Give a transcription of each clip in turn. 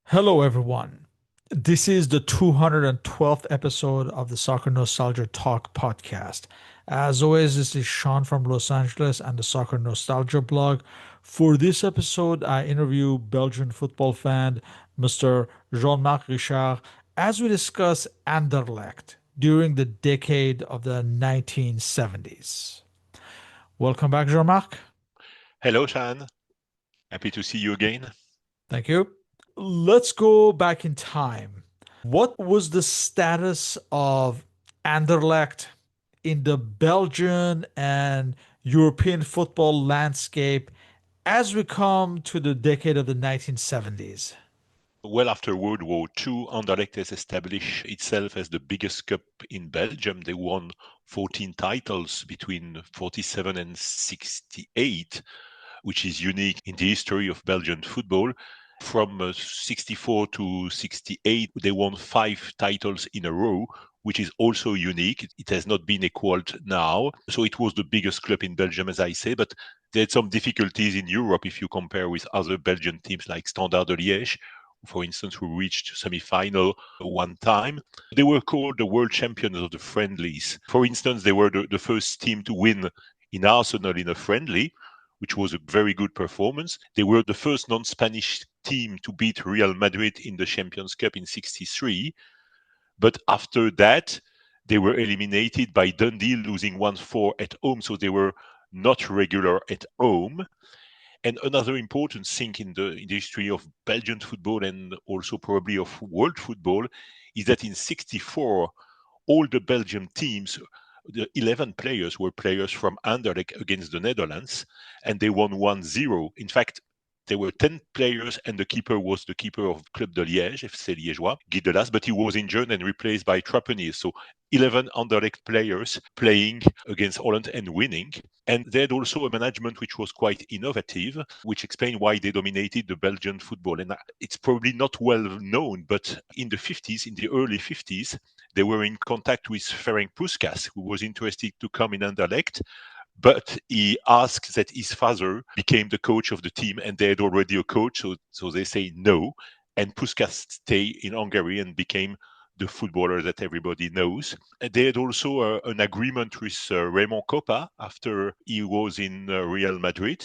Hello, everyone. This is the 212th episode of the Soccer Nostalgia Talk Podcast. As always, this is Sean from Los Angeles and the Soccer Nostalgia blog. For this episode, I interview Belgian football fan Mr. Jean-Marc Richard as we discuss Anderlecht during the decade of the 1970s. Welcome back, Jean-Marc. Hello, Shan. Happy to see you again. Thank you. Let's go back in time. What was the status of Anderlecht in the Belgian and European football landscape as we come to the decade of the 1970s? Well, after World War II, Anderlecht has established itself as the biggest cup in Belgium. They won 14 titles between 47 and 68, which is unique in the history of Belgian football. From 64 to 68, they won 5 titles in a row, which is also unique. It has not been equaled now. So it was the biggest club in Belgium, as I say, but they had some difficulties in Europe if you compare with other Belgian teams like Standard de Liège, for instance, who reached semi-final one time. They were called the world champions of the friendlies. For instance, they were the first team to win in Arsenal in a friendly, which was a very good performance. They were the first non-Spanish team to beat Real Madrid in the Champions Cup in 63. But after that, they were eliminated by Dundee, losing 1-4 at home. So they were not regular at home. And another important thing in the history of Belgian football and also probably of world football is that in 64, all the Belgian teams, the 11 players were players from Anderlecht against the Netherlands, and they won 1-0. In fact, there were 10 players, and the keeper was the keeper of Club de Liège, FC Liégeois, Guy Delas, but he was injured and replaced by Trapenier. So 11 Anderlecht players playing against Holland and winning. And they had also a management which was quite innovative, which explained why they dominated the Belgian football. And it's probably not well known, but in the 50s, in the early 50s, they were in contact with Ferenc Puskás, who was interested to come in Anderlecht, but he asked that his father became the coach of the team, and they had already a coach, so they say no. And Puskás stayed in Hungary and became the footballer that everybody knows. And they had also an agreement with Raymond Kopa after he was in Real Madrid.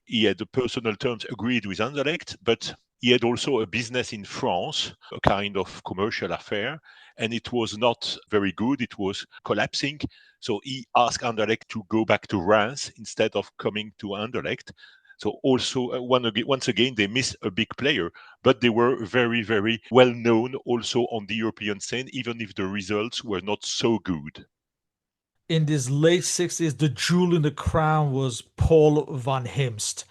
He had the personal terms agreed with Anderlecht, but he had also a business in France, a kind of commercial affair, and it was not very good. It was collapsing. So he asked Anderlecht to go back to Reims instead of coming to Anderlecht. So also, once again, they missed a big player, but they were very, very well known also on the European scene, even if the results were not so good. In these late 60s, the jewel in the crown was Paul van Himst,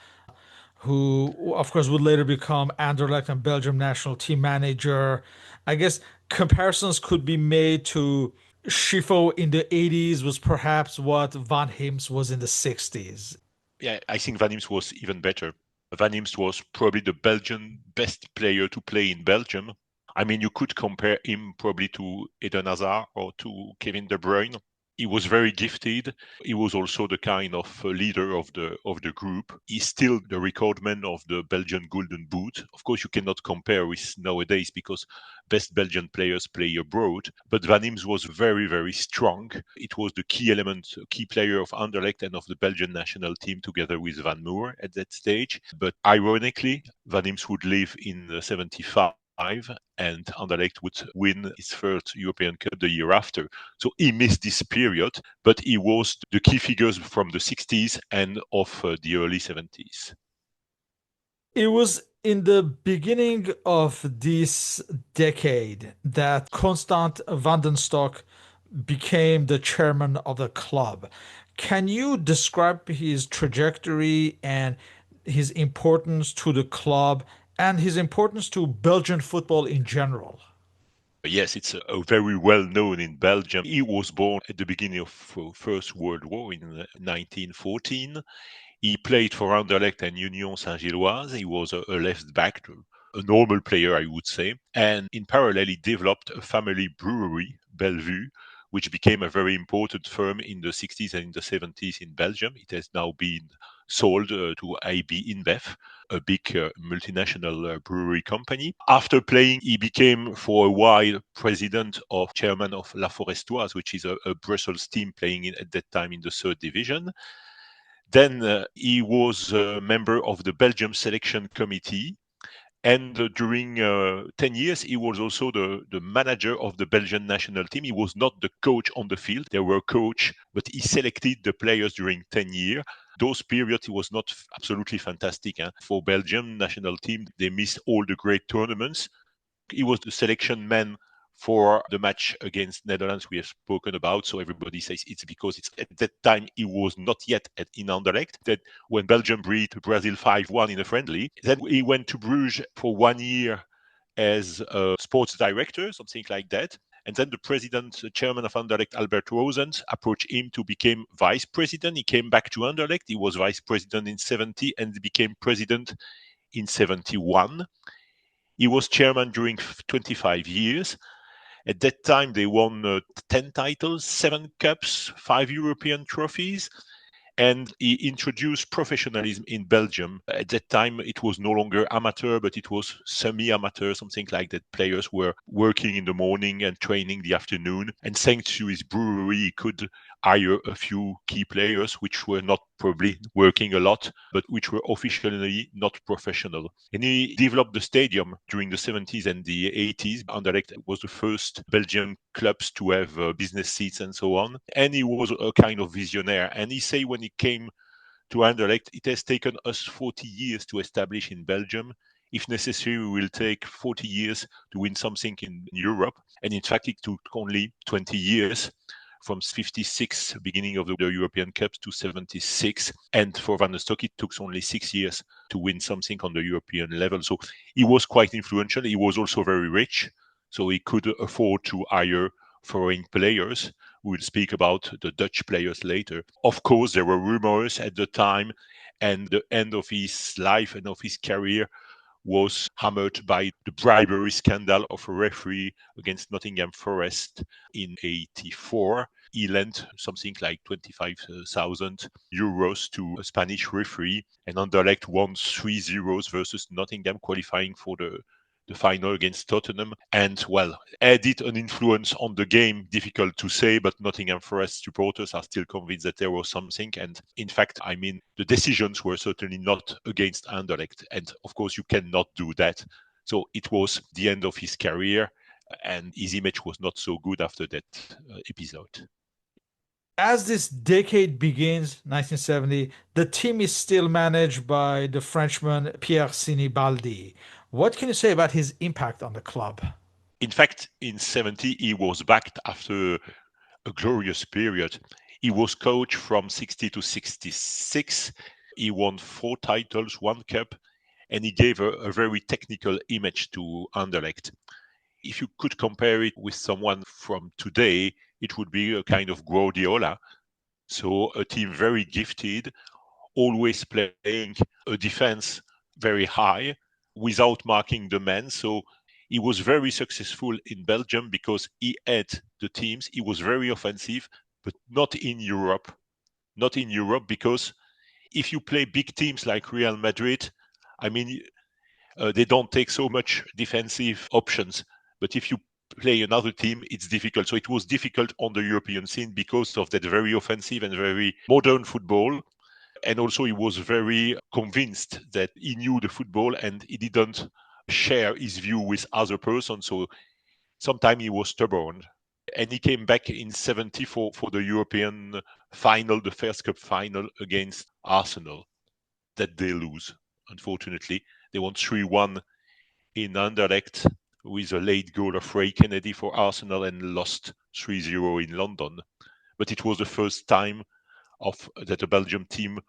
who, of course, would later become Anderlecht and Belgium national team manager. I guess comparisons could be made to Schifo in the 80s was perhaps what Van Hims was in the 60s. Yeah, I think Van Imst was even better. Van Imst was probably the Belgian best player to play in Belgium. I mean, you could compare him probably to Eden Hazard or to Kevin De Bruyne. He was very gifted. He was also the kind of leader of the group. He's still the recordman of the Belgian Golden Boot. Of course, you cannot compare with nowadays because best Belgian players play abroad. But Van Imst was very, very strong. It was the key element, key player of Anderlecht and of the Belgian national team together with Van Moer at that stage. But ironically, Van Imst would live in 75 and Anderlecht would win his first European Cup the year after. So he missed this period, but he was the key figures from the 60s and of the early 70s. It was in the beginning of this decade that Constant Vandenstock became the chairman of the club. Can you describe his trajectory and his importance to the club and his importance to Belgian football in general? Yes, it's a very well known in Belgium. He was born at the beginning of First World War in 1914. He played for Anderlecht and Union Saint-Gilloise. He was a left back, a normal player, I would say. And in parallel, he developed a family brewery, Bellevue, which became a very important firm in the 60s and in the 70s in Belgium. It has now been sold to AB InBev, a big multinational brewery company. After playing, he became for a while chairman of La Forestoise, which is a Brussels team playing at that time in the third division. Then he was a member of the Belgium selection committee. And during 10 years, he was also the manager of the Belgian national team. He was not the coach on the field. They were coach, but he selected the players during 10 years. Those periods, it was not absolutely fantastic. For Belgium national team, they missed all the great tournaments. He was the selection man for the match against Netherlands we have spoken about. So everybody says it's because it's at that time he was not yet in Anderlecht. That when Belgium beat Brazil 5-1 in a friendly, then he went to Bruges for 1 year as a sports director, something like that. And then the chairman of Anderlecht, Albert Rosens, approached him to become vice president. He came back to Anderlecht. He was vice president in 70 and became president in 71. He was chairman during 25 years. At that time, they won 10 titles, 7 cups, 5 European trophies, and he introduced professionalism in Belgium. At that time, it was no longer amateur, but it was semi-amateur, something like that. Players were working in the morning and training the afternoon. And thanks to his brewery, he could hire a few key players, which were not probably working a lot, but which were officially not professional. And he developed the stadium during the 70s and the 80s. Anderlecht was the first Belgian clubs to have business seats and so on. And he was a kind of visionaire. And he say when he came to Anderlecht, it has taken us 40 years to establish in Belgium. If necessary, we will take 40 years to win something in Europe. And in fact, it took only 20 years from 56, beginning of the European Cups, to 76. And for Van der Stok, it took only 6 years to win something on the European level. So he was quite influential. He was also very rich. So he could afford to hire foreign players. We'll speak about the Dutch players later. Of course, there were rumors at the time, and the end of his life and of his career was hammered by the bribery scandal of a referee against Nottingham Forest in 84. He lent something like 25,000 euros to a Spanish referee, and Anderlecht won 3-0 versus Nottingham, qualifying for the final against Tottenham. And, well, added an influence on the game, difficult to say, but Nottingham Forest supporters are still convinced that there was something. And in fact, I mean, the decisions were certainly not against Anderlecht. And of course, you cannot do that. So it was the end of his career, and his image was not so good after that episode. As this decade begins, 1970, the team is still managed by the Frenchman Pierre Sinibaldi. What can you say about his impact on the club? In fact, in 70, he was backed after a glorious period. He was coach from 60 to 66. He won 4 titles, 1 cup, and he gave a very technical image to Anderlecht. If you could compare it with someone from today, it would be a kind of Guardiola. So a team very gifted, always playing a defense very high without marking the man. So he was very successful in Belgium because he had the teams. He was very offensive, but not in Europe. Not in Europe, because if you play big teams like Real Madrid, I mean, they don't take so much defensive options. But if you play another team, it's difficult. So it was difficult on the European scene because of that very offensive and very modern football. And also he was very convinced that he knew the football and he didn't share his view with other persons. So sometimes he was stubborn. And he came back in 70 for the European final, the first cup final against Arsenal, that they lose. Unfortunately, they won 3-1 in Anderlecht with a late goal of Ray Kennedy for Arsenal and lost 3-0 in London. But it was the first time that a Belgium team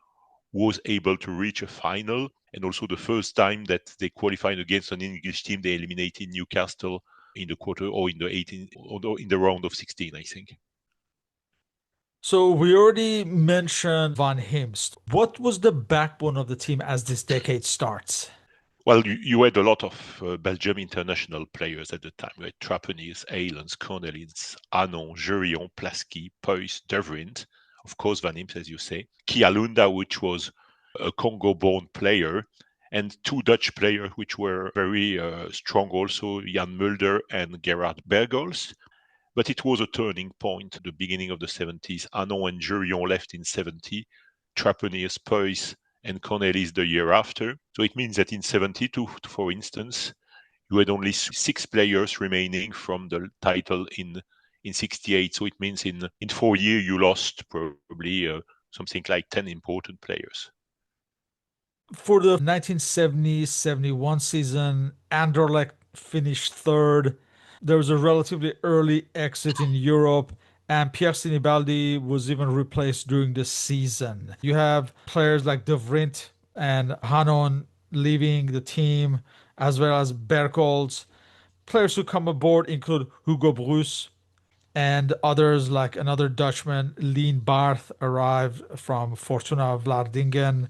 was able to reach a final, and also the first time that they qualified against an English team. They eliminated Newcastle in the quarter, or in the 18, or in the round of 16, I think. So we already mentioned Van Himst. What was the backbone of the team as this decade starts? Well, you had a lot of Belgium international players at the time. You had Trapeniers, Eilens, Cornelins, Anon, Jurion, Plasky, Puyss, De Vriend, of course Van Imst, as you say, Kialunda, which was a Congo-born player, and two Dutch players which were very strong also, Jan Mulder and Gerard Bergholz. But it was a turning point at the beginning of the 70s. Anon and Jurion left in 70, Trapenier, Spuyss, and Cornelis the year after. So it means that in 72, for instance, you had only 6 players remaining from the title in 68. So it means in 4 years you lost probably something like 10 important players. For the 1970-71 season, Anderlecht finished third. There was a relatively early exit in Europe, and Pierre Sinibaldi was even replaced during the season. You have players like De Vrint and Hanon leaving the team, as well as Berkholz. Players who come aboard include Hugo Bruce, and others like another Dutchman, Leen Barth, arrived from Fortuna Vlaardingen.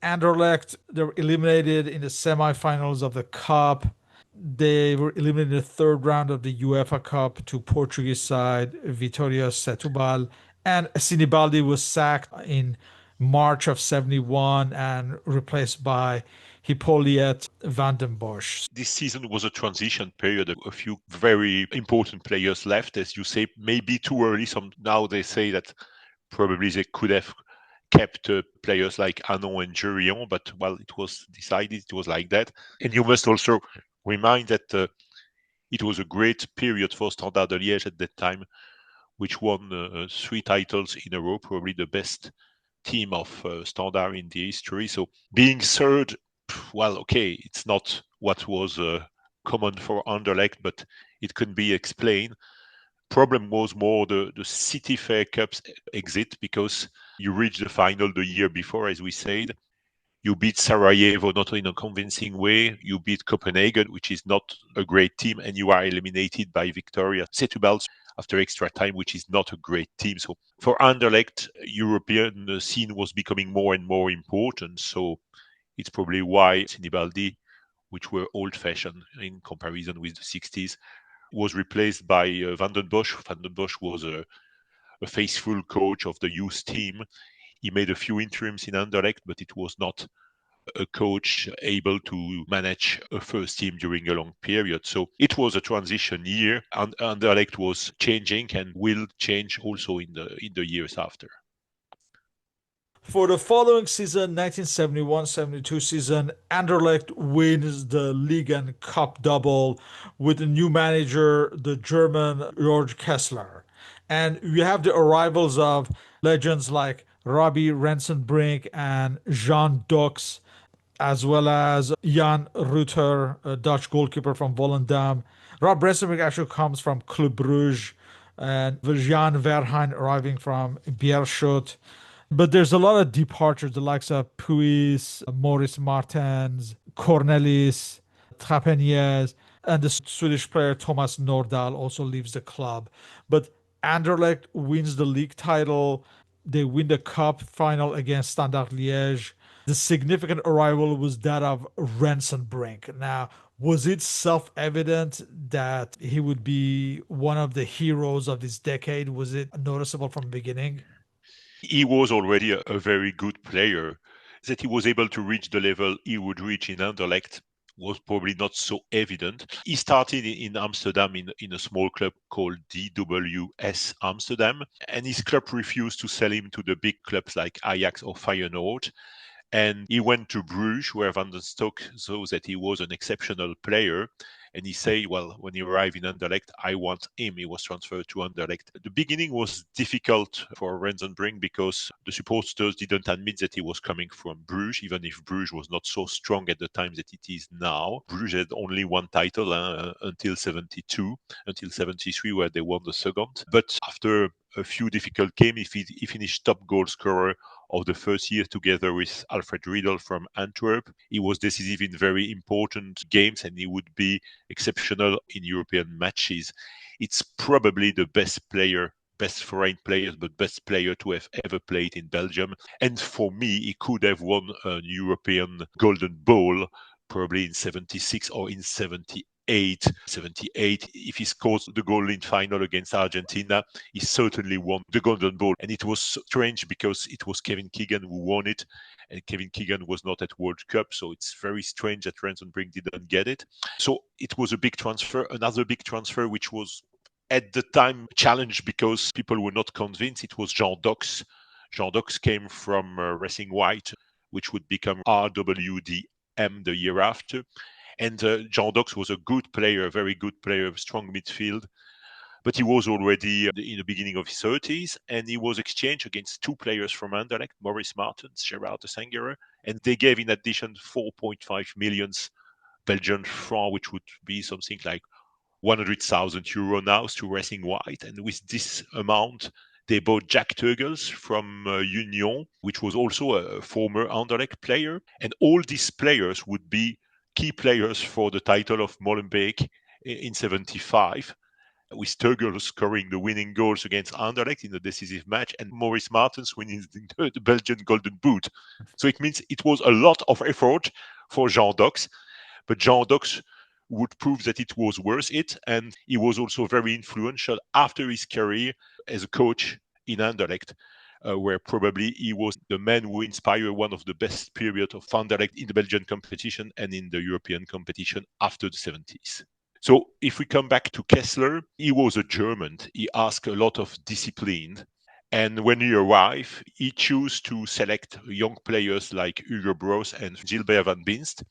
Anderlecht, they were eliminated in the semifinals of the Cup. They were eliminated in the third round of the UEFA Cup to Portuguese side Vitória Setúbal. And Sinibaldi was sacked in March of 71 and replaced by Hippolyte van den Bosch. This season was a transition period. A few very important players left, as you say, maybe too early. Now they say that probably they could have kept players like Anon and Jurion, but well, it was decided it was like that. And you must also remind that it was a great period for Standard de Liège at that time, which won 3 titles in a row, probably the best team of Standard in the history. So being third, well, okay, it's not what was common for Anderlecht, but it can be explained. Problem was more the City Fair Cups exit, because you reached the final the year before, as we said. You beat Sarajevo not in a convincing way. You beat Copenhagen, which is not a great team, and you are eliminated by Victoria Setúbal after extra time, which is not a great team. So for Anderlecht, European scene was becoming more and more important. So it's probably why Sinibaldi, which were old-fashioned in comparison with the 60s, was replaced by Van den Bosch. Van den Bosch was a faithful coach of the youth team. He made a few interims in Anderlecht, but it was not a coach able to manage a first team during a long period. So it was a transition year, and Anderlecht was changing and will change also in the years after. For the following season, 1971-72 season, Anderlecht wins the league and cup double with a new manager, the German Georg Kessler. And we have the arrivals of legends like Robbie Rensenbrink and Jean Dux, as well as Jan Rutter, a Dutch goalkeeper from Volendam. Rob Rensenbrink actually comes from Club Brugge, and Jan Verheyen arriving from Beerschot. But there's a lot of departures, the likes of Puis, Maurice Martens, Cornelis, Trapeniers, and the Swedish player Thomas Nordahl also leaves the club. But Anderlecht wins the league title. They win the cup final against Standard Liège. The significant arrival was that of Rensenbrink. Now, was it self-evident that he would be one of the heroes of this decade? Was it noticeable from the beginning? He was already a very good player. That he was able to reach the level he would reach in Anderlecht was probably not so evident. He started in Amsterdam in a small club called DWS Amsterdam, and his club refused to sell him to the big clubs like Ajax or Feyenoord. And he went to Bruges, where Van den Stock saw that he was an exceptional player. And he said, well, when he arrived in Anderlecht, I want him. He was transferred to Anderlecht. The beginning was difficult for Rensenbrink because the supporters didn't admit that he was coming from Bruges, even if Bruges was not so strong at the time that it is now. Bruges had only one title until 72, until 73, where they won the second. But after a few difficult games, he finished top goal scorer of the first year together with Alfred Riedel from Antwerp. He was decisive in very important games, and he would be exceptional in European matches. It's probably the best player, best foreign player, but best player to have ever played in Belgium. And for me, he could have won a European Golden Ball probably in 76 or in 78. 78. If he scores the goal in final against Argentina, he certainly won the Golden Ball. And it was strange because it was Kevin Keegan who won it, and Kevin Keegan was not at World Cup, so it's very strange that Rensenbrink didn't get it. So it was a big transfer, another big transfer, which was at the time challenged because people were not convinced. It was Jean Dox. Jean Dox came from Racing White, which would become RWDM the year after. And Jean Dox was a good player, a very good player, strong midfield. But he was already in the beginning of his 30s, and he was exchanged against two players from Anderlecht, Maurice Martens, Gerard de Sangerer, and they gave in addition 4.5 million Belgian francs, which would be something like 100,000 euro now to Racing White. And with this amount, they bought Jack Turgels from Union, which was also a former Anderlecht player. And all these players would be key players for the title of Molenbeek in 75, with Turgels scoring the winning goals against Anderlecht in the decisive match, and Maurice Martens winning the Belgian Golden Boot. So it means it was a lot of effort for Jean Dox, but Jean Dox would prove that it was worth it, and he was also very influential after his career as a coach in Anderlecht, where probably he was the man who inspired one of the best periods of Anderlecht in the Belgian competition and in the European competition after the 70s. So if we come back to Kessler, he was a German. He asked a lot of discipline. And when he arrived, he chose to select young players like Hugo Broos and Gilbert van Binst.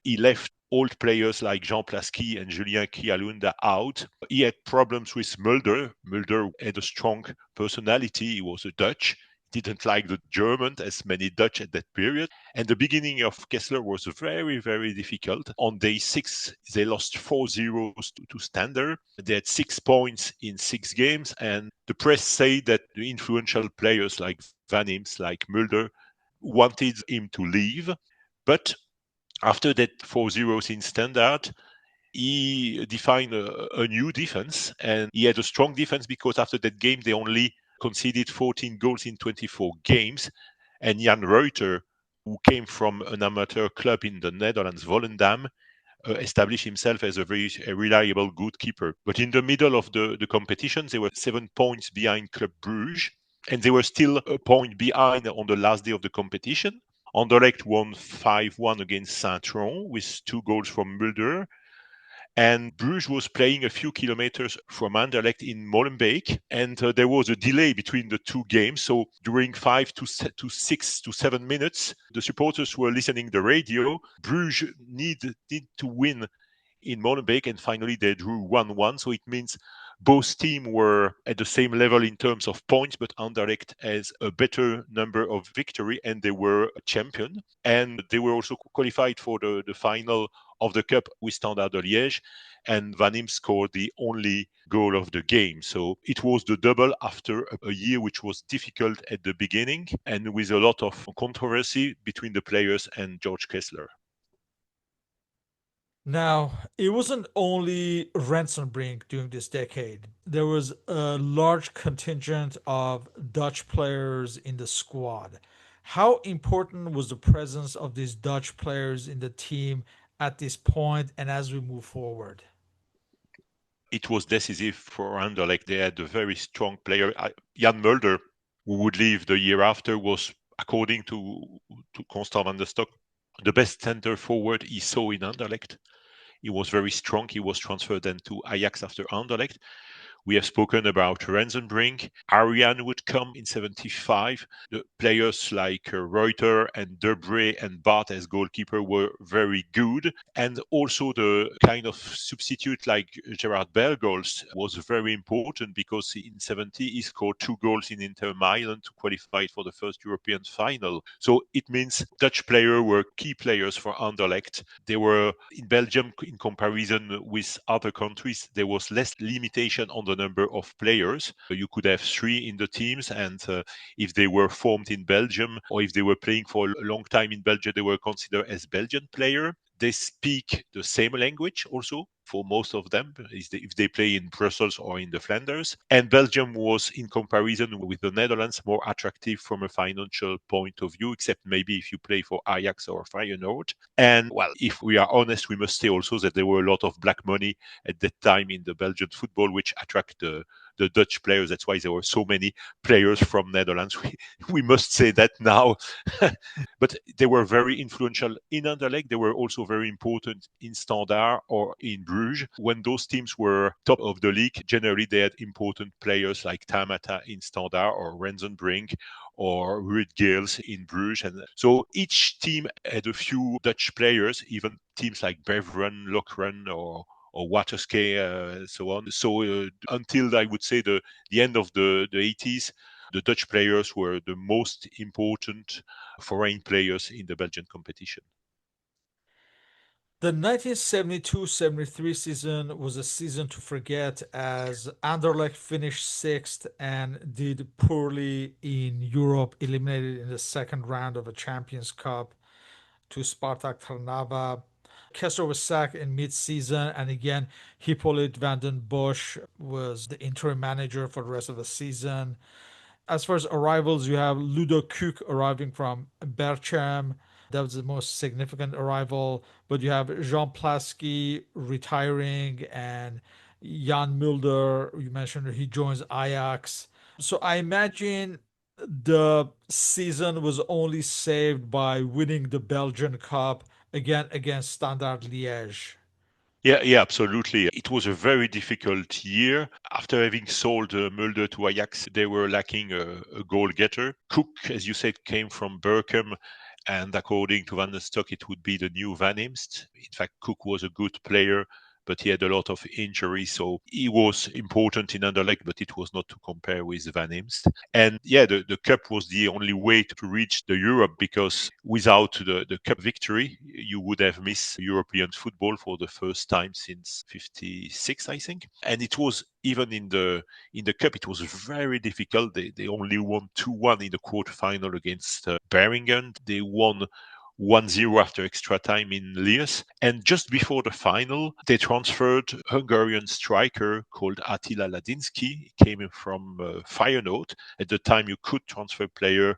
He left old players like Jean Plasky and Julien Crialunda out. He had problems with Mulder. Mulder had a strong personality. He was a Dutch. Didn't like the German, as many Dutch at that period. And the beginning of Kessler was very, very difficult. On day 6, they lost 4-0 to Standard. They had 6 points in 6 games. And the press say that the influential players like Van Imst, like Mulder, wanted him to leave. But after that 4-0 in Standard, he defined a new defense, and he had a strong defense because after that game they only conceded 14 goals in 24 games. And Jan Reuter, who came from an amateur club in the Netherlands, Volendam, established himself as a very reliable goalkeeper. But in the middle of the competition, they were 7 points behind Club Bruges, and they were still a point behind on the last day of the competition. Anderlecht won 5-1 against Saint-Tron with 2 goals from Mulder. And Bruges was playing a few kilometers from Anderlecht in Molenbeek, and there was a delay between the two games. So during 5 to 6 to 7 minutes, the supporters were listening the radio. Bruges need to win in Molenbeek, and finally they drew 1-1. So it means both teams were at the same level in terms of points, but Anderlecht has a better number of victory, and they were a champion. And they were also qualified for the final of the cup with Standard de Liège, and Van Imst scored the only goal of the game. So it was the double after a year which was difficult at the beginning and with a lot of controversy between the players and George Kessler. Now, it wasn't only Rensenbrink during this decade. There was a large contingent of Dutch players in the squad. How important was the presence of these Dutch players in the team at this point and as we move forward? It was decisive for Anderlecht. They had a very strong player. Jan Mulder, who would leave the year after, was, according to Constant van der Stok, the best center forward he saw in Anderlecht. He was very strong. He was transferred then to Ajax after Anderlecht. We have spoken about Rensenbrink. Ariane would come in 75. The players like Reuter and Debré and Bart as goalkeeper were very good. And also the kind of substitute like Gerard Bergols was very important because in 70 he scored 2 goals in Inter Milan to qualify for the first European final. So it means Dutch players were key players for Anderlecht. They were in Belgium, in comparison with other countries, there was less limitation on the number of players. You could have 3 in the teams, and if they were formed in Belgium or if they were playing for a long time in Belgium, they were considered as Belgian players. They speak the same language also for most of them, if they play in Brussels or in the Flanders. And Belgium was, in comparison with the Netherlands, more attractive from a financial point of view, except maybe if you play for Ajax or Feyenoord. And well, if we are honest, we must say also that there were a lot of black money at that time in the Belgian football, which attract the Dutch players. That's why there were so many players from Netherlands. We must say that now. But they were very influential in Anderlecht. They were also very important in Standard or in Bruges. When those teams were top of the league, generally they had important players like Tamata in Standard or Rensenbrink or Ruud Geels in Bruges. And so each team had a few Dutch players, even teams like Beveren, Lokeren or Waterskei, so on. So until I would say the end of the 80s, the Dutch players were the most important foreign players in the Belgian competition. The 1972-73 season was a season to forget as Anderlecht finished sixth and did poorly in Europe, eliminated in the second round of a Champions Cup to Spartak Trnava. Kessler was sacked in mid-season, and again, Hippolyte van den Bosch was the interim manager for the rest of the season. As far as arrivals, you have Ludo Kuk arriving from Berchem. That was the most significant arrival. But you have Jean Plasky retiring and Jan Mulder, you mentioned he joins Ajax. So I imagine the season was only saved by winning the Belgian Cup again against Standard Liège. Yeah, absolutely. It was a very difficult year. After having sold Mulder to Ajax, they were lacking a goal getter. Cook, as you said, came from Berkham, and according to Van den Stock, it would be the new Van Imst. In fact, Cook was a good player, but he had a lot of injuries, so he was important in Anderlecht, but it was not to compare with Van Imst. And yeah, the cup was the only way to reach the Europe, because without the cup victory, you would have missed European football for the first time since 56, I think. And it was even in the cup, it was very difficult. They only won 2-1 in the quarterfinal against Beringen. They won 1-0 after extra time in Liège. And just before the final, they transferred a Hungarian striker called Attila Ladinsky. He came in from Feyenoord. At the time, you could transfer player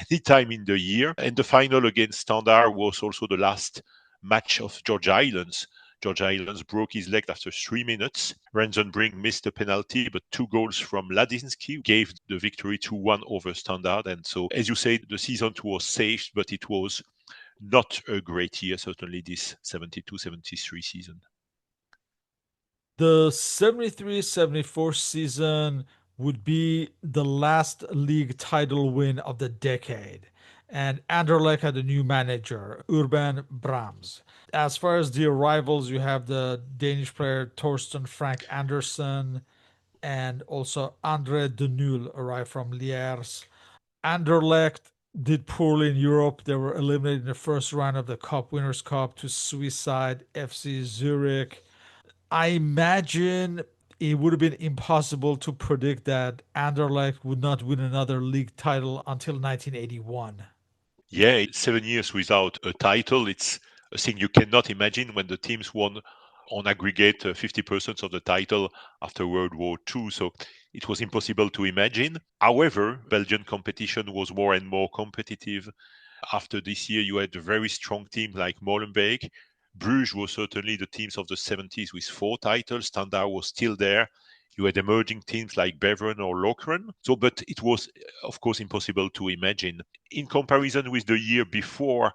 anytime in the year. And the final against Standard was also the last match of George Islands. George Islands broke his leg after 3 minutes. Rensenbrink missed a penalty, but 2 goals from Ladinsky gave the victory 2-1 over Standard. And so, as you said, the season was saved, but it was not a great year, certainly this 72-73 season. The 73-74 season would be the last league title win of the decade. And Anderlecht had a new manager, Urban Brahms. As far as the arrivals, you have the Danish player Torsten Frank Andersen and also Andre De Nul arrived from Liège. Anderlecht did poorly in Europe. They were eliminated in the first round of the Cup Winners' Cup to Suicide FC Zurich. I imagine it would have been impossible to predict that Anderlecht would not win another league title until 1981. Yeah, 7 years without a title, it's a thing you cannot imagine when the teams won on aggregate 50% of the title after World War II. So it was impossible to imagine. However, Belgian competition was more and more competitive. After this year, you had a very strong team like Molenbeek. Bruges was certainly the teams of the 70s with 4 titles. Standard was still there. You had emerging teams like Beveren or Lokeren. So, but it was, of course, impossible to imagine. In comparison with the year before,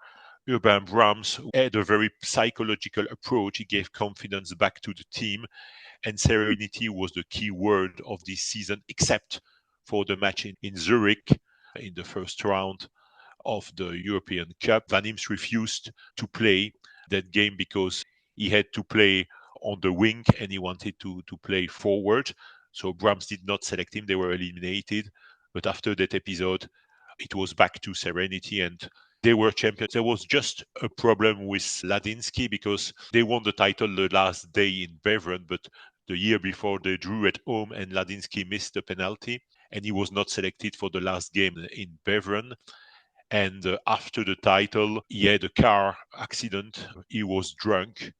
Urban Brahms had a very psychological approach. He gave confidence back to the team, and serenity was the key word of this season, except for the match in Zurich in the first round of the European Cup. Van Imst refused to play that game because he had to play on the wing and he wanted to play forward. So Brahms did not select him. They were eliminated. But after that episode, it was back to serenity and they were champions. There was just a problem with Ladinsky because they won the title the last day in Beveren, but the year before they drew at home and Ladinsky missed the penalty and he was not selected for the last game in Beveren. And after the title, he had a car accident. He was drunk,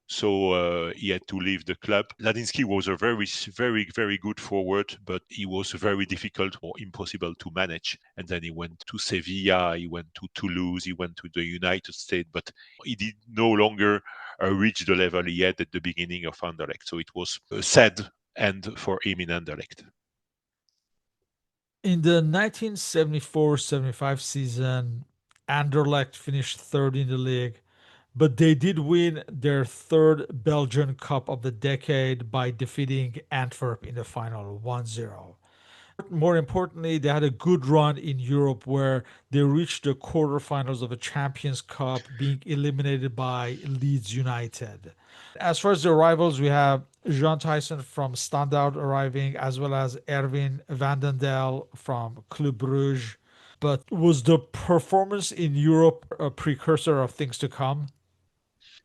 so he had to leave the club. Ladinski was a very good forward, but he was very difficult or impossible to manage. And then he went to Sevilla, he went to Toulouse, he went to the United States, but he did no longer reach the level he had at the beginning of Anderlecht. So it was a sad end for him in Anderlecht. In the 1974-75 season, Anderlecht finished third in the league, but they did win their third Belgian Cup of the decade by defeating Antwerp in the final 1-0. More importantly, they had a good run in Europe where they reached the quarterfinals of a Champions Cup, being eliminated by Leeds United. As far as the rivals, we have Jean Tyson from Standout arriving, as well as Erwin Vandendel from Club Brugge. But was the performance in Europe a precursor of things to come?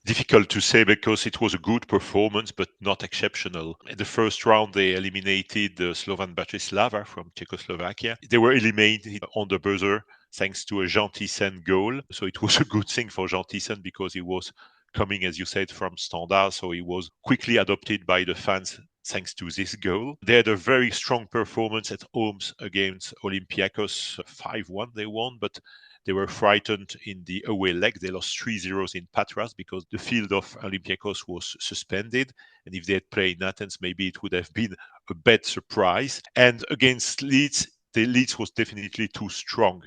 Difficult to say because it was a good performance, but not exceptional. In the first round, they eliminated Slovan Bratislava from Czechoslovakia. They were eliminated on the buzzer thanks to a Jean Thyssen goal. So it was a good thing for Jean Thyssen because he was coming, as you said, from Standard. So he was quickly adopted by the fans thanks to this goal. They had a very strong performance at home against Olympiacos. 5-1 they won, but they were frightened in the away leg. They lost 3-0 in Patras because the field of Olympiacos was suspended. And if they had played in Athens, maybe it would have been a bad surprise. And against Leeds, the Leeds was definitely too strong.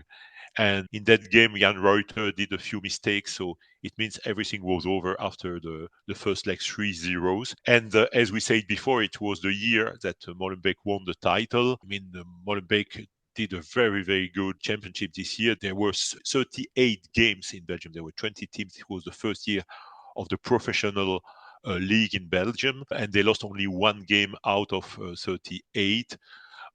And in that game, Jan Reuter did a few mistakes, so it means everything was over after the first leg 3-0. And as we said before, it was the year that Molenbeek won the title. I mean, Molenbeek did a very good championship this year. There were 38 games in Belgium. There were 20 teams. It was the first year of the professional league in Belgium, and they lost only one game out of 38.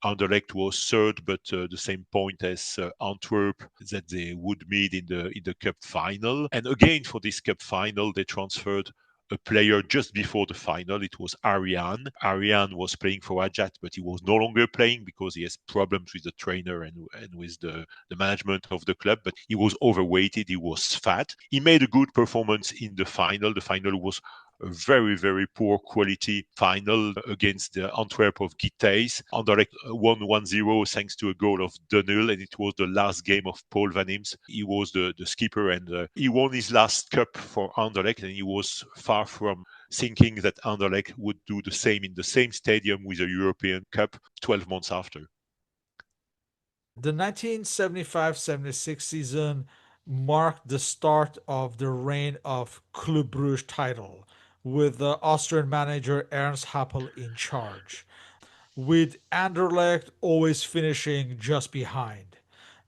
Anderlecht was third, but the same point as Antwerp that they would meet in the cup final. And again, for this cup final, they transferred a player just before the final. It was Ariane. Ariane was playing for Ajax, but he was no longer playing because he has problems with the trainer and with the management of the club. But he was overweighted, he was fat. He made a good performance in the final. The final was a very poor quality final against the Antwerp of Gitteis. Anderlecht won 1-0 thanks to a goal of Dunhill, and it was the last game of Paul Van Imst. He was the skipper, and he won his last cup for Anderlecht, and he was far from thinking that Anderlecht would do the same in the same stadium with a European Cup 12 months after. The 1975-76 season marked the start of the reign of Club Brugge title, with the Austrian manager Ernst Happel in charge, with Anderlecht always finishing just behind.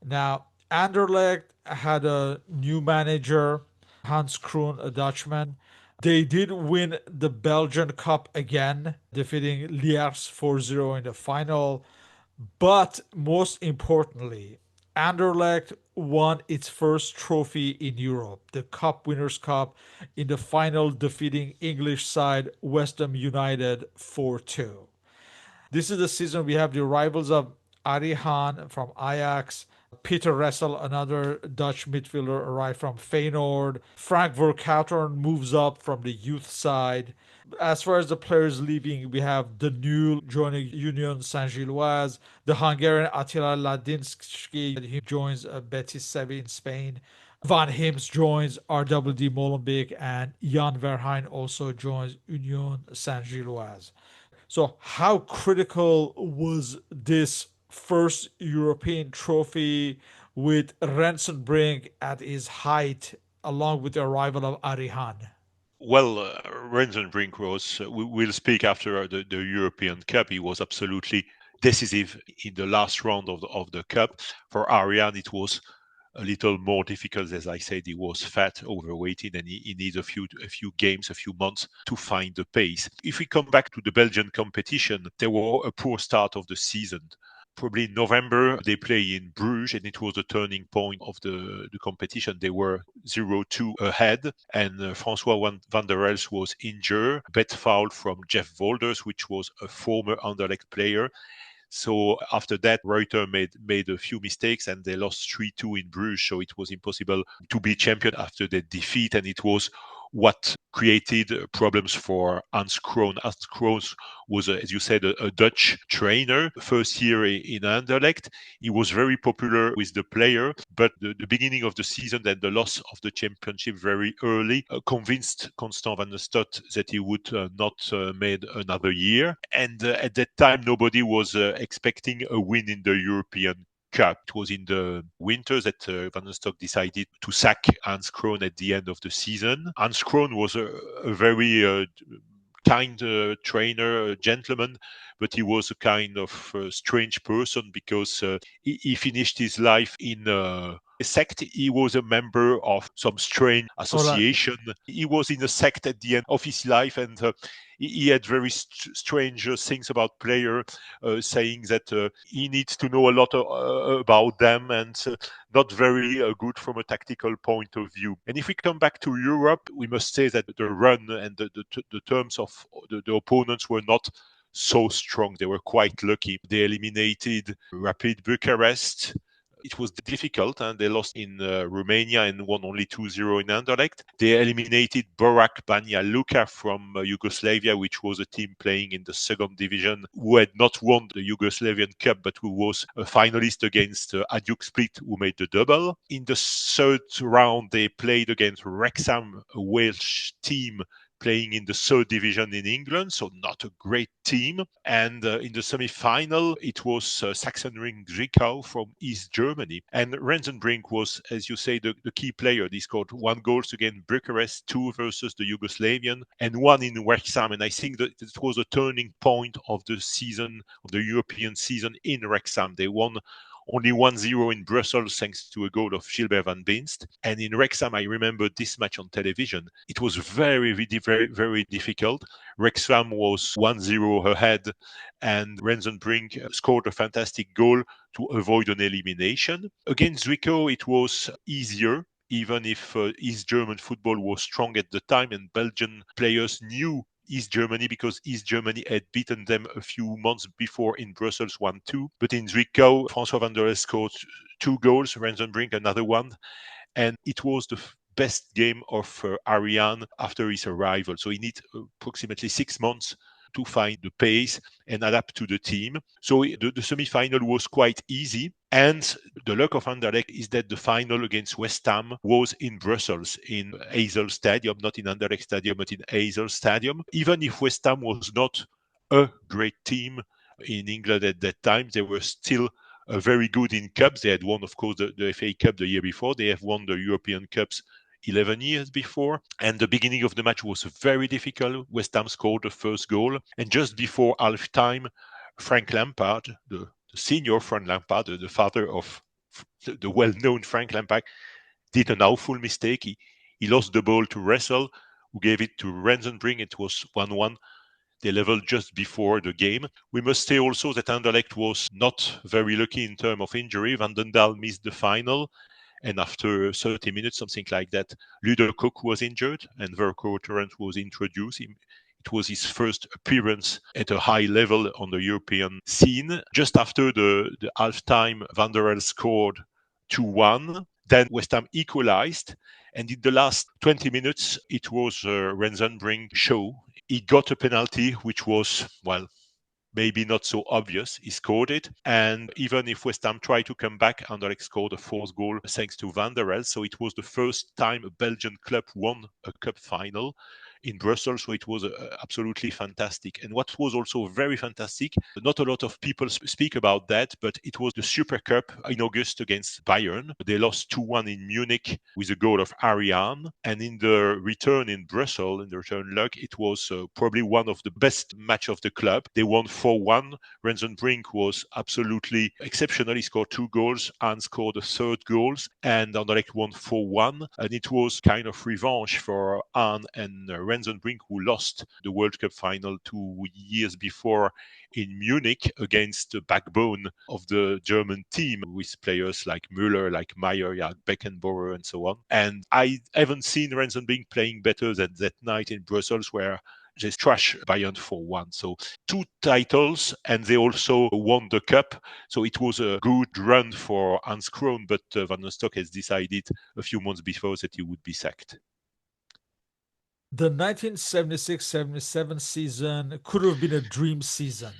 Now, Anderlecht had a new manager, Hans Kroon, a Dutchman. They did win the Belgian Cup again, defeating Liège 4-0 in the final. But most importantly, Anderlecht won its first trophy in Europe, the Cup Winners' Cup, in the final, defeating English side West Ham United 4-2. This is the season we have the rivals of Ari Hahn from Ajax, Peter Ressel, another Dutch midfielder, arrived from Feyenoord. Frank Verkautern moves up from the youth side. As far as the players leaving, we have the new joining Union Saint-Gilloise, the Hungarian Attila Ladinsky, he joins Betis Sevilla in Spain. Van Hims joins RWD Molenbeek, and Jan Verheyen also joins Union Saint-Gilloise. So, how critical was this first European trophy with Rensenbrink at his height, along with the arrival of Arihan? Well, Rensenbrink was, we'll speak after the European Cup. He was absolutely decisive in the last round of the Cup. For Ariane, it was a little more difficult. As I said, he was fat, overweighted, and he needs a few games, a few months to find the pace. If we come back to the Belgian competition, there were a poor start of the season. Probably in November, they play in Bruges, and it was the turning point of the competition. They were 0-2 ahead, and Francois van der Elst was injured. Bet foul from Jeff Volders, which was a former Anderlecht player. So after that, Reuter made a few mistakes and they lost 3-2 in Bruges. So it was impossible to be champion after the defeat. And it was what created problems for Hans Kroon. Hans Kroon was, as you said, a Dutch trainer. First year in Anderlecht, he was very popular with the player, but the beginning of the season and the loss of the championship very early convinced Constant van der Stot that he would not made another year. And at that time, nobody was expecting a win in the European Cup. It was in the winter that Van der Stok decided to sack Hans Kroon at the end of the season. Hans Kroon was a very kind trainer, gentleman, but he was a kind of strange person because he finished his life in a sect. He was a member of some strange association. He was in a sect at the end of his life, and he had very strange things about player, saying that he needs to know a lot about them, and not very good from a tactical point of view. And if we come back to Europe, we must say that the run and the terms of the opponents were not so strong. They were quite lucky. They eliminated Rapid Bucharest. It was difficult, and they lost in Romania and won only 2-0 in Anderlecht. They eliminated Borac Banja Luka from Yugoslavia, which was a team playing in the second division, who had not won the Yugoslavian Cup, but who was a finalist against Hajduk Split, who made the double. In the third round, they played against Wrexham, a Welsh team playing in the third division in England, so not a great team. And in the semi-final, it was Sachsenring Zwickau from East Germany. And Rensenbrink was, as you say, the key player. He scored 1 goal against Bucharest, 2 versus the Yugoslavian, and 1 in Wrexham. And I think that it was a turning point of the season, of the European season in Wrexham. They won only 1-0 in Brussels thanks to a goal of Gilbert van Beemst. And in Wrexham, I remember this match on television. It was very, very difficult. Wrexham was 1-0 ahead, and Rensenbrink scored a fantastic goal to avoid an elimination. Against Zwickau, it was easier, even if East German football was strong at the time and Belgian players knew East Germany because East Germany had beaten them a few months before in Brussels 1-2. But in Zwickau, François van der Elst scored 2 goals, Rensenbrink another one. And it was the best game of Ariane after his arrival. So he needs approximately 6 months to find the pace and adapt to the team. So the semi-final was quite easy. And the luck of Anderlecht is that the final against West Ham was in Brussels, in Heysel Stadium, not in Anderlecht Stadium, but in Heysel Stadium. Even if West Ham was not a great team in England at that time, they were still very good in cups. They had won, of course, the FA Cup the year before. They have won the European Cups 11 years before. And the beginning of the match was very difficult. West Ham scored the first goal. And just before half-time, Frank Lampard, the senior Frank Lampard, the father of the well-known Frank Lampard, did an awful mistake. He lost the ball to Russell, who gave it to Rensenbrink. It was 1-1. They leveled just before the game. We must say also that Anderlecht was not very lucky in terms of injury. Van den Daal missed the final. And after 30 minutes, something like that, Ludo Cook was injured and Verco Torrent was introduced. It was his first appearance at a high level on the European scene. Just after the halftime, Van der Elst scored 2-1. Then West Ham equalized. And in the last 20 minutes, it was Rensenbrink's show. He got a penalty, which was, well, maybe not so obvious. He scored it. And even if West Ham tried to come back, Anderlecht scored a 4th goal thanks to Van der Elst. So it was the first time a Belgian club won a cup final in Brussels. So it was absolutely fantastic. And what was also very fantastic, not a lot of people speak about that, but it was the Super Cup in August against Bayern. They lost 2-1 in Munich with a goal of Ariane. And in the return in Brussels, in the return leg, it was probably one of the best match of the club. They won 4-1. Rensenbrink was absolutely exceptional. He scored 2 goals and scored a 3rd goal. And Anderlecht won 4-1. And it was kind of revenge for Anne and Rensenbrink, who lost the World Cup final 2 years before in Munich against the backbone of the German team with players like Müller, like Meyer, like Beckenbauer, and so on. And I haven't seen Rensenbrink playing better than that night in Brussels, where they trash Bayern 4-1. So two titles, and they also won the cup. So it was a good run for Hans Krohn, but Van Nostock has decided a few months before that he would be sacked. The 1976-77 season could have been a dream season,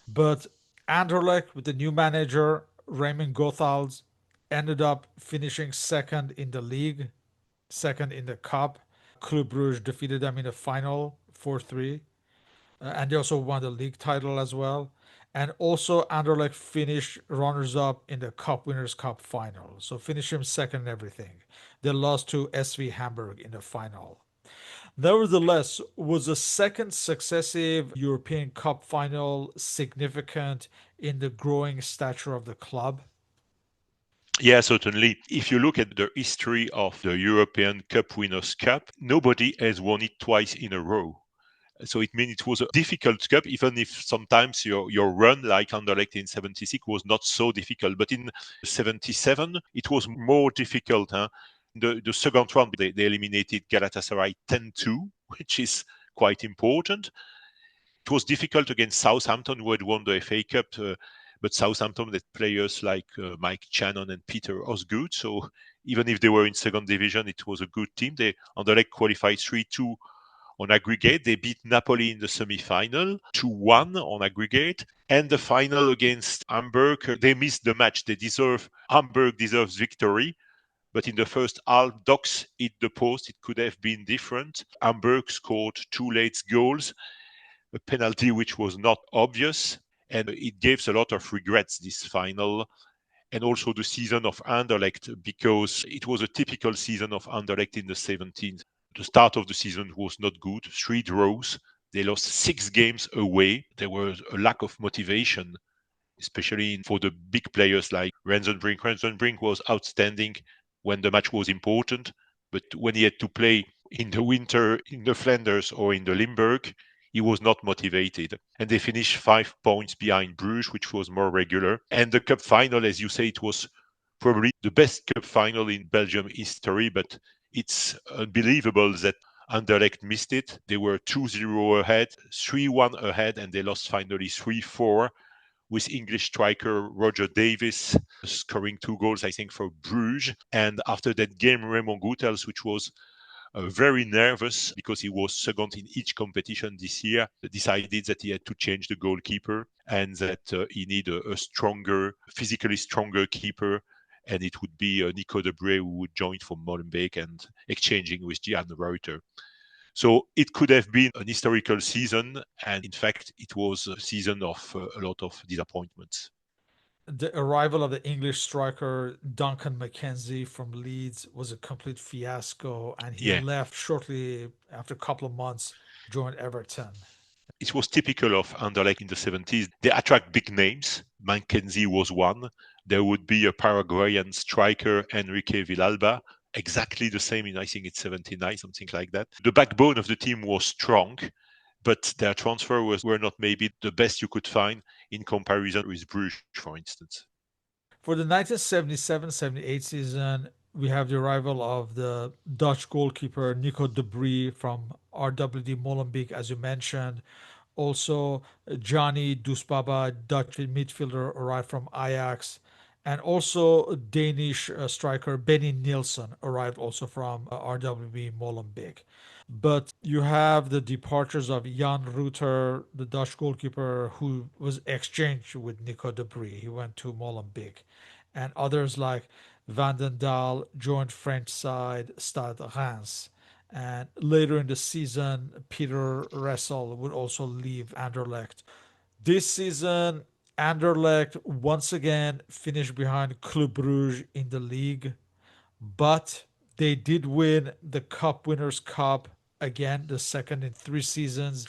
but Anderlecht, with the new manager, Raymond Goethals, ended up finishing second in the league, second in the cup. Club Brugge defeated them in the final 4-3. And they also won the league title as well. And also, Anderlecht finished runners up in the Cup Winners' Cup final. So, finished him second in everything. They lost to SV Hamburg in the final. Nevertheless, was a second successive European Cup final significant in the growing stature of the club? Yeah, certainly. If you look at the history of the European Cup Winners' Cup, nobody has won it twice in a row. So it means it was a difficult cup, even if sometimes your run, like Anderlecht in 76, was not so difficult. But in 77, it was more difficult. Huh? The second round, they eliminated Galatasaray 10-2, which is quite important. It was difficult against Southampton, who had won the FA Cup, but Southampton had players like Mike Channon and Peter Osgood. So even if they were in second division, it was a good team. They Anderlecht qualified 3-2 on aggregate. They beat Napoli in the semi-final 2-1 on aggregate. And the final against Hamburg, they missed the match. Hamburg deserves victory. But in the first half, Docks hit the post. It could have been different. Hamburg scored two late goals, a penalty which was not obvious. And it gives a lot of regrets, this final, and also the season of Anderlecht, because it was a typical season of Anderlecht in the 17th. The start of the season was not good. 3 draws. They lost 6 games away. There was a lack of motivation, especially for the big players like Rensenbrink. Rensenbrink was outstanding when the match was important, but when he had to play in the winter in the Flanders or in the Limburg, he was not motivated. And they finished 5 points behind Bruges, which was more regular. And the cup final, as you say, it was probably the best cup final in Belgium history, but it's unbelievable that Anderlecht missed it. They were 2-0 ahead, 3-1 ahead, and they lost finally 3-4 with English striker Roger Davis scoring 2 goals, I think, for Bruges. And after that game, Raymond Goethals, which was very nervous because he was second in each competition this year, decided that he had to change the goalkeeper and that he needed a stronger, physically stronger keeper. And it would be Nico Debré who would join from Molenbeek and exchanging with Jan Reuter. So it could have been an historical season, and in fact, it was a season of a lot of disappointments. The arrival of the English striker Duncan McKenzie from Leeds was a complete fiasco, and he Yeah, left shortly after a couple of months, joined Everton. it was typical of Anderlecht in the 70s. They attract big names. Mackenzie was one. There would be a Paraguayan striker, Enrique Villalba, exactly the same in, I think it's 79, something like that. The backbone of the team was strong, but their were not maybe the best you could find in comparison with Bruges, for instance. For the 1977-78 season, we have the arrival of the Dutch goalkeeper Nico de Brie from RWD Molenbeek, as you mentioned. Also, Johnny Dusbaba, Dutch midfielder, arrived from Ajax. And also, Danish striker Benny Nielsen arrived also from RWB Molenbeek. But you have the departures of Jan Reuter, the Dutch goalkeeper, who was exchanged with Nico de Brie. He went to Molenbeek. And others like Van den Daal joined French side Stade Reims. And later in the season, Peter Ressel would also leave Anderlecht. This season, Anderlecht once again finished behind Club Brugge in the league, but they did win the Cup Winners' Cup again, the second in 3 seasons,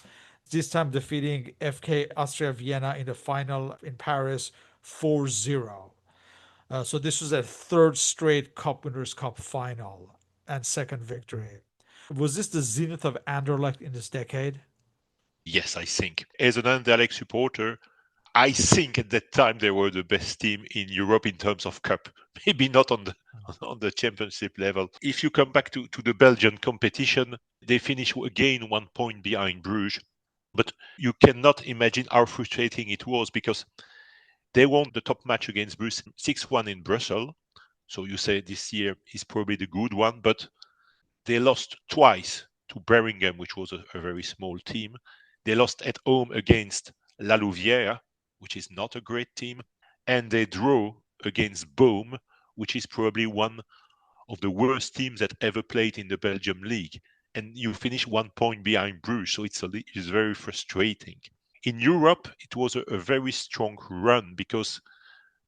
this time defeating FK Austria Vienna in the final in Paris 4-0. So this was a third straight Cup Winners' Cup final and second victory. Was this the zenith of Anderlecht in this decade? Yes, I think. As an Anderlecht supporter, I think at that time they were the best team in Europe in terms of cup. Maybe not on the on the championship level. If you come back to the Belgian competition, they finish again 1 point behind Bruges. But you cannot imagine how frustrating it was because they won the top match against Bruges 6-1 in Brussels. So you say this year is probably the good one, but they lost twice to Birmingham, which was a very small team. They lost at home against La Louvière, which is not a great team, and they drew against Boom, which is probably one of the worst teams that ever played in the Belgium league. And you finish 1 point behind Bruges, so it's very frustrating. In Europe, it was a very strong run because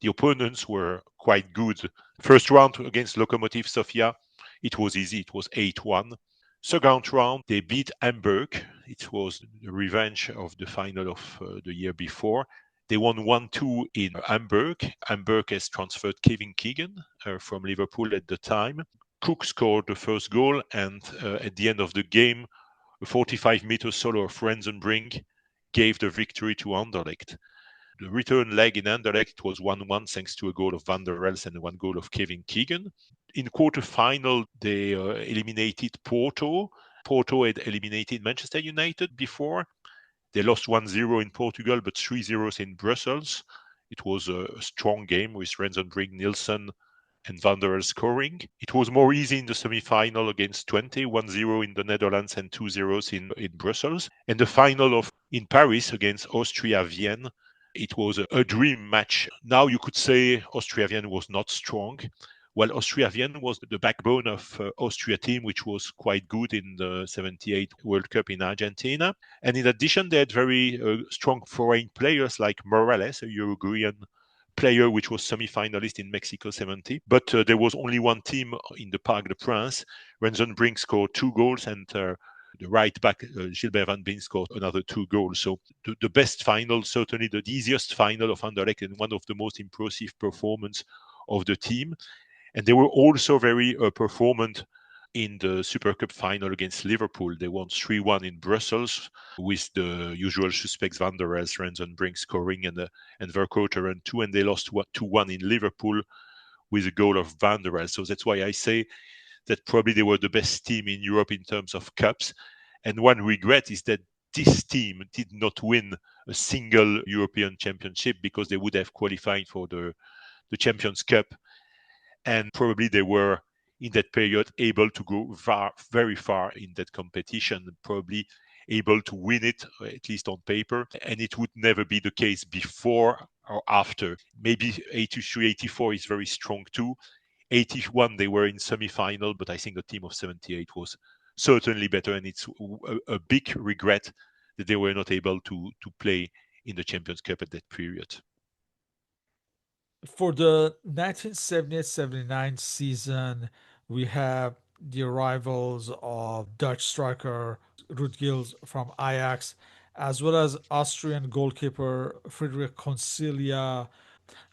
the opponents were quite good. First round against Lokomotiv Sofia, it was easy. It was 8-1. Second round, they beat Hamburg. It was the revenge of the final of the year before. They won 1-2 in Hamburg. Hamburg has transferred Kevin Keegan from Liverpool at the time. Cook scored the first goal, and at the end of the game, a 45-meter solo of Rensenbrink gave the victory to Anderlecht. The return leg in Anderlecht was 1-1 thanks to a goal of Van der Elst and one goal of Kevin Keegan. In quarter-final, they eliminated Porto. Porto had eliminated Manchester United before. They lost 1-0 in Portugal, but 3-0 in Brussels. It was a strong game with Rensenbrink, Nielsen, and Van der Elst scoring. It was more easy in the semi-final against Twente, 1-0 in the Netherlands and 2-0 in Brussels. And the final of in Paris against Austria Vienna, it was a dream match. Now you could say Austria Vienna was not strong. Well, Austria Vienna was the backbone of Austria team, which was quite good in the 78 World Cup in Argentina. And in addition, they had very strong foreign players like Morales, a Uruguayan player which was semi-finalist in Mexico 70. But there was only one team in the Parc des Princes. Rensenbrink scored 2 goals, and the right back, Gilbert Van Been, scored another 2 goals. So the best final, certainly the easiest final of Anderlecht, and one of the most impressive performance of the team. And they were also very performant in the Super Cup final against Liverpool. They won 3-1 in Brussels with the usual suspects Van der Elst, Rensenbrink scoring and Vercouteren too, and they lost 2-1 in Liverpool with a goal of Van der Elst. So that's why I say that probably they were the best team in Europe in terms of cups. And one regret is that this team did not win a single European championship because they would have qualified for the Champions Cup, and probably they were in that period able to go very far in that competition, probably able to win it, at least on paper, and it would never be the case before or after. Maybe 83, 84 is very strong too. 81 they were in semi-final, but I think the team of 78 was certainly better, and it's a big regret that they were not able to play in the Champions Cup at that period. For the 1978-79 season, we have the arrivals of Dutch striker Ruud Gills from Ajax, as well as Austrian goalkeeper Friedrich Concilia.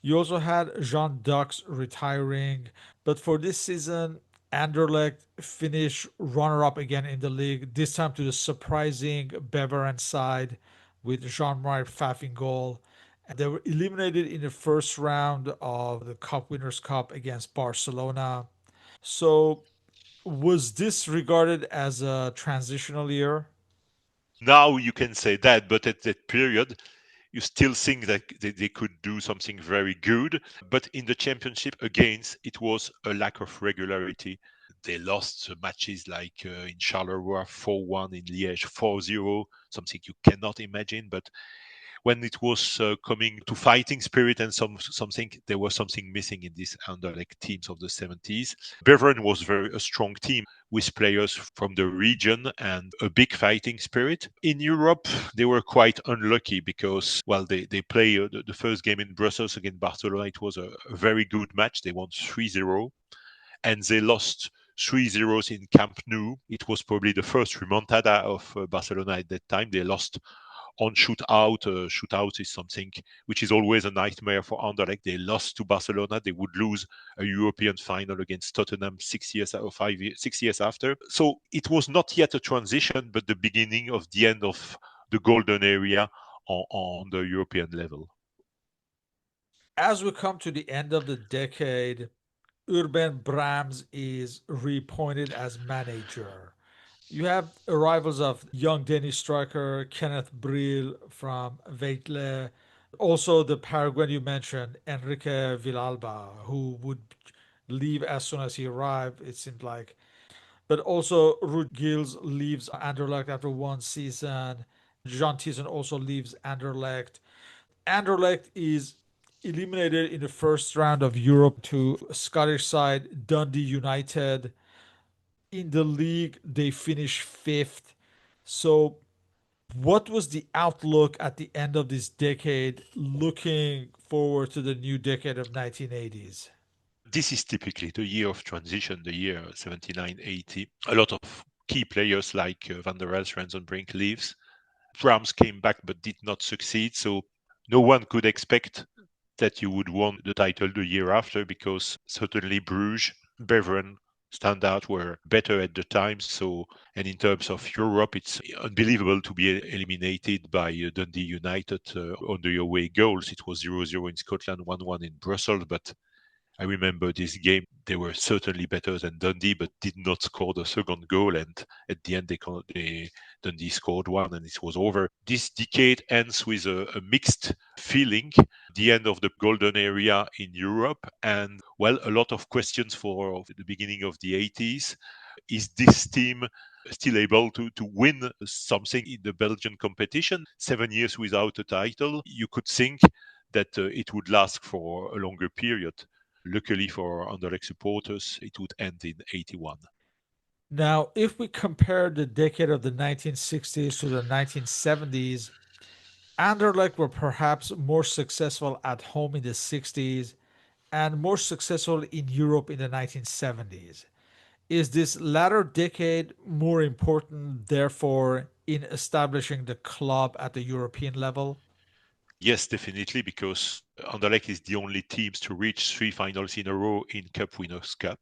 You also had Jean Dux retiring, but for this season, Anderlecht finished runner-up again in the league, this time to the surprising Beveren side with Jean-Marc Pfaff in goal. They were eliminated in the first round of the Cup Winners' Cup against Barcelona. So, was this regarded as a transitional year? Now you can say that, but at that period, you still think that they could do something very good. But in the championship, again, it was a lack of regularity. They lost matches like in Charleroi 4-1, in Liège 4-0, something you cannot imagine. But when it was coming to fighting spirit and something, there was something missing in these Anderlecht teams of the 70s. Beveren was very a strong team with players from the region and a big fighting spirit. In Europe, they were quite unlucky because, well, they play the first game in Brussels against Barcelona. It was a very good match. They won 3-0, and they lost 3-0 in Camp Nou. It was probably the first remontada of Barcelona at that time. They lost on shootout. Shootout is something which is always a nightmare for Anderlecht. They lost to Barcelona. They would lose a European final against Tottenham 6 years or 5 years, 6 years after. So it was not yet a transition, but the beginning of the end of the golden area on the European level. As we come to the end of the decade, Urban Brahms is reappointed as manager. You have arrivals of young Danish striker Kenneth Brill from Veitle. Also, the Paraguayan you mentioned, Enrique Villalba, who would leave as soon as he arrived, it seemed like. But also, Ruud Gilles leaves Anderlecht after one season. Jean Thiessen also leaves Anderlecht. Anderlecht is eliminated in the first round of Europe to Scottish side Dundee United. In the league, they finish fifth. So, what was the outlook at the end of this decade, looking forward to the new decade of 1980s? This is typically the year of transition, the year 79-80. A lot of key players like Van der Elst, Rensenbrink leaves. Brahms came back but did not succeed. So no one could expect that you would win the title the year after, because certainly Bruges, Beveren, Standard were better at the time. So, and in terms of Europe, it's unbelievable to be eliminated by Dundee United on the away goals. It was 0-0 in Scotland, 1-1 in Brussels, but I remember this game. They were certainly better than Dundee, but did not score the second goal. And at the end, Dundee scored one, and it was over. This decade ends with a mixed feeling. The end of the golden area in Europe, and well, a lot of questions for the beginning of the 80s. Is this team still able to win something in the Belgian competition? 7 years without a title, you could think that it would last for a longer period. Luckily for Anderlecht supporters, it would end in 81. Now, if we compare the decade of the 1960s to the 1970s, Anderlecht were perhaps more successful at home in the 60s and more successful in Europe in the 1970s. Is this latter decade more important, therefore, in establishing the club at the European level? Yes, definitely, because Anderlecht is the only teams to reach three finals in a row in Cup Winners' Cup.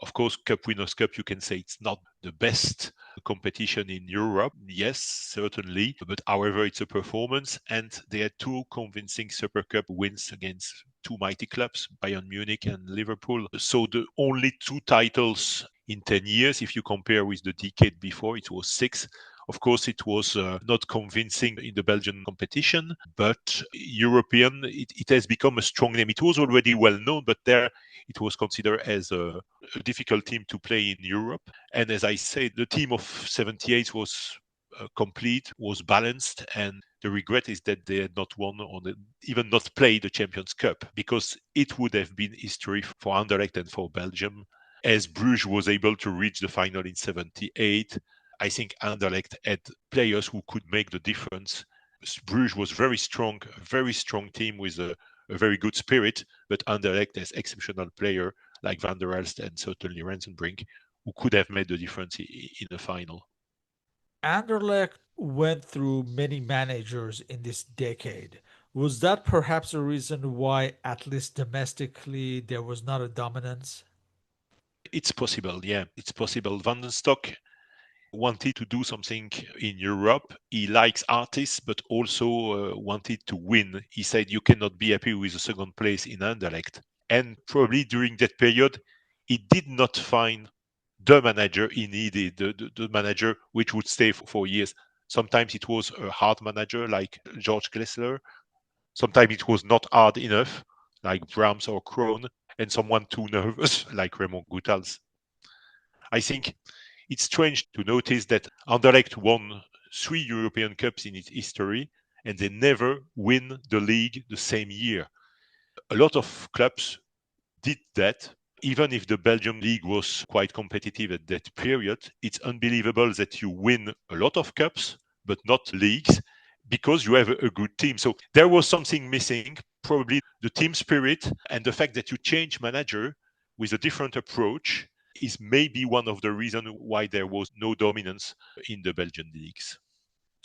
Of course, Cup Winners' Cup, you can say it's not the best competition in Europe. Yes, certainly. But however, it's a performance, and they had two convincing Super Cup wins against two mighty clubs, Bayern Munich and Liverpool. So the only two titles in 10 years, if you compare with the decade before, it was six. Of course, it was not convincing in the Belgian competition, but European, it has become a strong name. It was already well known, but there it was considered as a difficult team to play in Europe. And as I said, the team of 78 was complete, was balanced, and the regret is that they had not won or even not played the Champions Cup, because it would have been history for Anderlecht and for Belgium. As Bruges was able to reach the final in 78, I think Anderlecht had players who could make the difference. Bruges was a very strong team with a very good spirit, but Anderlecht has exceptional player like Van der Elst and certainly Rensenbrink, who could have made the difference in the final. Anderlecht went through many managers in this decade. Was that perhaps a reason why, at least domestically, there was not a dominance? It's possible, yeah, it's possible. Van den Stock wanted to do something in Europe. He likes artists, but also wanted to win. He said, "You cannot be happy with the second place in Anderlecht." And probably during that period, he did not find the manager he needed, the manager which would stay for 4 years. Sometimes it was a hard manager like George Glessler. Sometimes it was not hard enough, like Brahms or Krohn, and someone too nervous, like Raymond Goethals. I think it's strange to notice that Anderlecht won 3 European Cups in its history, and they never win the league the same year. A lot of clubs did that. Even if the Belgium league was quite competitive at that period, it's unbelievable that you win a lot of cups, but not leagues, because you have a good team. So there was something missing, probably the team spirit, and the fact that you change manager with a different approach is maybe one of the reasons why there was no dominance in the Belgian leagues.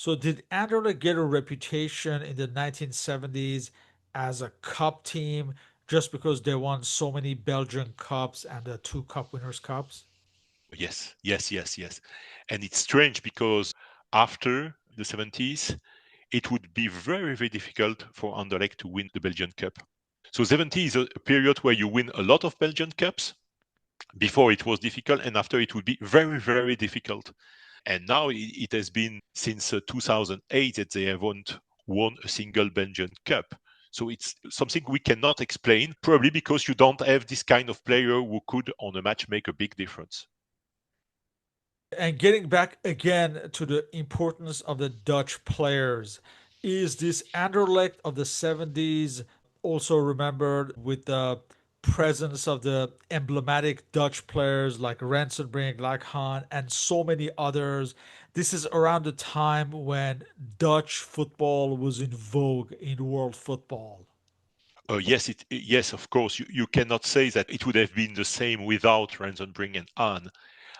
So did Anderlecht get a reputation in the 1970s as a cup team just because they won so many Belgian cups and the two cup winners cups? Yes, yes, yes, yes. And it's strange because after the 70s, it would be very, very difficult for Anderlecht to win the Belgian Cup. So 70 is a period where you win a lot of Belgian Cups. Before it was difficult, and after it would be very, very difficult. And now it has been since 2008 that they haven't won a single Belgian Cup. So it's something we cannot explain, probably because you don't have this kind of player who could, on a match, make a big difference. And getting back again to the importance of the Dutch players, is this Anderlecht of the 70s also remembered with the presence of the emblematic Dutch players like Rensenbrink, like Hahn, and so many others? This is around the time when Dutch football was in vogue in world football. Yes, of course. You cannot say that it would have been the same without Ransenbrink and Ahn.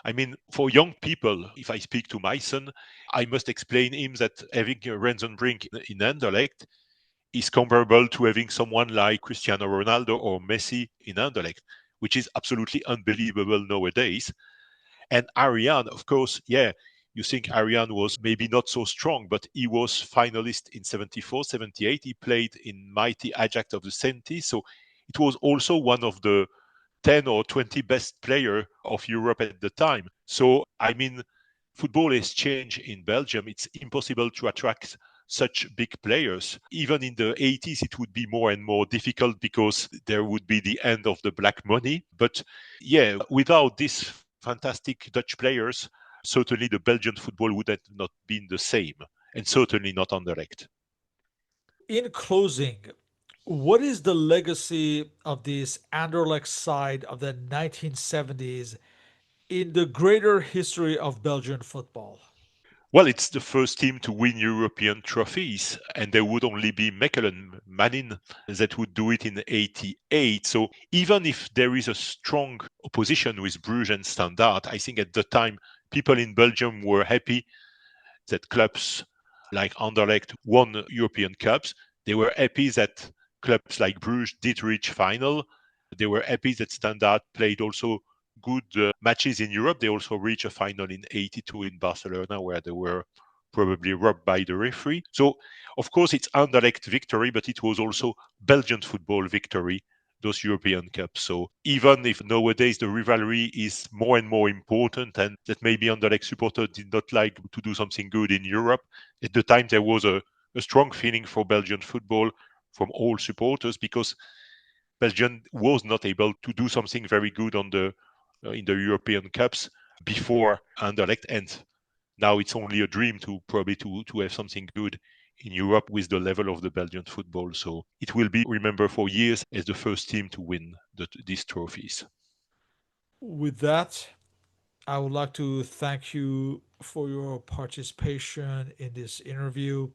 I mean, for young people, if I speak to my son, I must explain him that having Ransenbrink in Anderlecht is comparable to having someone like Cristiano Ronaldo or Messi in Anderlecht, which is absolutely unbelievable nowadays. And Ariane, of course, yeah, you think Ariane was maybe not so strong, but he was finalist in 74, 78. He played in mighty Ajax of the 70s. So it was also one of the 10 or 20 best player of Europe at the time. So, I mean, football has changed in Belgium. It's impossible to attract such big players. Even in the 80s, it would be more and more difficult because there would be the end of the black money. But yeah, without these fantastic Dutch players, certainly the Belgian football would have not been the same, and certainly not Anderlecht. In closing, what is the legacy of this Anderlecht side of the 1970s in the greater history of Belgian football? Well, it's the first team to win European trophies, and there would only be Mechelen, Manin that would do it in 88. So even if there is a strong opposition with Bruges and Standard, I think at the time people in Belgium were happy that clubs like Anderlecht won European Cups. They were happy that clubs like Bruges did reach final. They were happy that Standard played also good matches in Europe. They also reached a final in 82 in Barcelona where they were probably robbed by the referee. So, of course, it's Anderlecht victory, but it was also Belgian football victory, those European Cups. So even if nowadays the rivalry is more and more important and that maybe Anderlecht supporters did not like to do something good in Europe, at the time there was a strong feeling for Belgian football from all supporters because Belgium was not able to do something very good on the in the European Cups before Anderlecht, and now it's only a dream to probably to have something good in Europe with the level of the Belgian football. So it will be remembered for years as the first team to win these trophies. With that, I would like to thank you for your participation in this interview.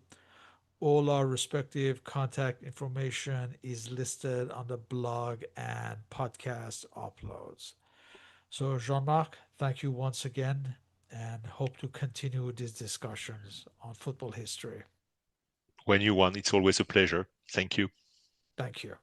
All our respective contact information is listed on the blog and podcast uploads. So, Jean Marc, thank you once again and hope to continue these discussions on football history. When you want, it's always a pleasure. Thank you. Thank you.